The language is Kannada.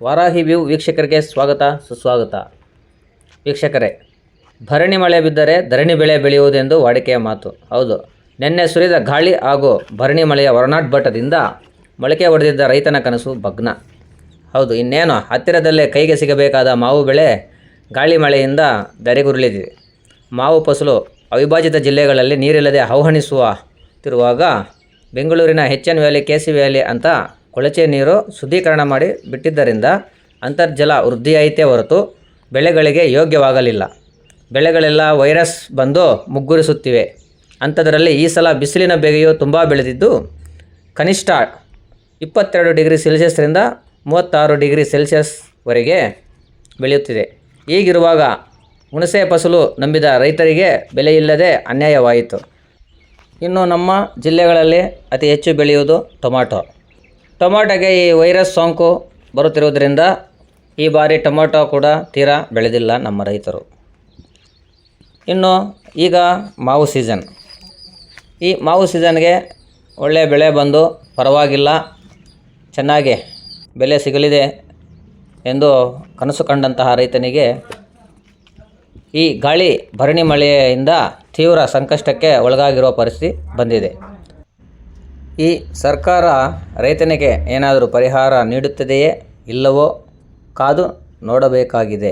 ವಾರಾಹಿ ವ್ಯೂ ವೀಕ್ಷಕರಿಗೆ ಸ್ವಾಗತ ಸುಸ್ವಾಗತ. ವೀಕ್ಷಕರೇ, ಭರಣಿ ಮಳೆ ಬಿದ್ದರೆ ಧರಣಿ ಬೆಳೆ ಬೆಳೆಯುವುದೆಂದು ವಾಡಿಕೆಯ ಮಾತು. ಹೌದು, ನಿನ್ನೆ ಸುರಿದ ಗಾಳಿ ಹಾಗೂ ಭರಣಿ ಮಳೆಯ ಒಡನಾಟದಿಂದ ಮೊಳಕೆ ಹೊಡೆದಿದ್ದ ರೈತನ ಕನಸು ಭಗ್ನ. ಹೌದು, ಇನ್ನೇನು ಹತ್ತಿರದಲ್ಲೇ ಕೈಗೆ ಸಿಗಬೇಕಾದ ಮಾವು ಬೆಳೆ ಗಾಳಿ ಮಳೆಯಿಂದ ಧರೆಗುರುಳಿದಿದೆ. ಮಾವು ಫಸಲು ಅವಿಭಾಜಿತ ಜಿಲ್ಲೆಗಳಲ್ಲಿ ನೀರಿಲ್ಲದೆ ಹವಣಿಸುತ್ತಿರುವಾಗ ಬೆಂಗಳೂರಿನ HN ವ್ಯಾಲಿ, KC ವ್ಯಾಲಿ ಅಂತ ಕೊಳಚೆ ನೀರು ಶುದ್ಧೀಕರಣ ಮಾಡಿ ಬಿಟ್ಟಿದ್ದರಿಂದ ಅಂತರ್ಜಲ ವೃದ್ಧಿಯಾಯಿತೇ ಹೊರತು ಬೆಳೆಗಳಿಗೆ ಯೋಗ್ಯವಾಗಲಿಲ್ಲ. ಬೆಳೆಗಳೆಲ್ಲ ವೈರಸ್ ಬಂದು ಮುಗ್ಗುರಿಸುತ್ತಿವೆ. ಅಂಥದ್ರಲ್ಲಿ ಈ ಸಲ ಬಿಸಿಲಿನ ಬೇಗೆಯು ತುಂಬ ಬೆಳೆದಿದ್ದು ಕನಿಷ್ಠ 22 ಡಿಗ್ರಿ ಸೆಲ್ಸಿಯಸ್ರಿಂದ 36 ಡಿಗ್ರಿ ಸೆಲ್ಸಿಯಸ್ವರೆಗೆ ಬೆಳೆಯುತ್ತಿದೆ. ಹೀಗಿರುವಾಗ ಹುಣಸೆ ಫಸಲು ನಂಬಿದ ರೈತರಿಗೆ ಬೆಲೆಯಿಲ್ಲದೆ ಅನ್ಯಾಯವಾಯಿತು. ಇನ್ನು ನಮ್ಮ ಜಿಲ್ಲೆಗಳಲ್ಲಿ ಅತಿ ಹೆಚ್ಚು ಬೆಳೆಯುವುದು ಟೊಮಾಟೋಗೆ ಈ ವೈರಸ್ ಸೋಂಕು ಬರುತ್ತಿರುವುದರಿಂದ ಈ ಬಾರಿ ಟೊಮಾಟೊ ಕೂಡ ತೀರಾ ಬೆಳೆದಿಲ್ಲ ನಮ್ಮ ರೈತರು. ಇನ್ನು ಈಗ ಮಾವು ಸೀಸನ್. ಈ ಮಾವು ಸೀಸನ್ಗೆ ಒಳ್ಳೆಯ ಬೆಳೆ ಬಂದು ಪರವಾಗಿಲ್ಲ, ಚೆನ್ನಾಗಿ ಬೆಲೆ ಸಿಗಲಿದೆ ಎಂದು ಕನಸು ಕಂಡಂತಹ ರೈತನಿಗೆ ಈ ಗಾಳಿ ಭರಣಿ ಮಳೆಯಿಂದ ತೀವ್ರ ಸಂಕಷ್ಟಕ್ಕೆ ಒಳಗಾಗಿರುವ ಪರಿಸ್ಥಿತಿ ಬಂದಿದೆ. ಈ ಸರ್ಕಾರ ರೈತನಿಗೆ ಏನಾದರೂ ಪರಿಹಾರ ನೀಡುತ್ತದೆಯೇ ಇಲ್ಲವೋ ಕಾದು ನೋಡಬೇಕಾಗಿದೆ.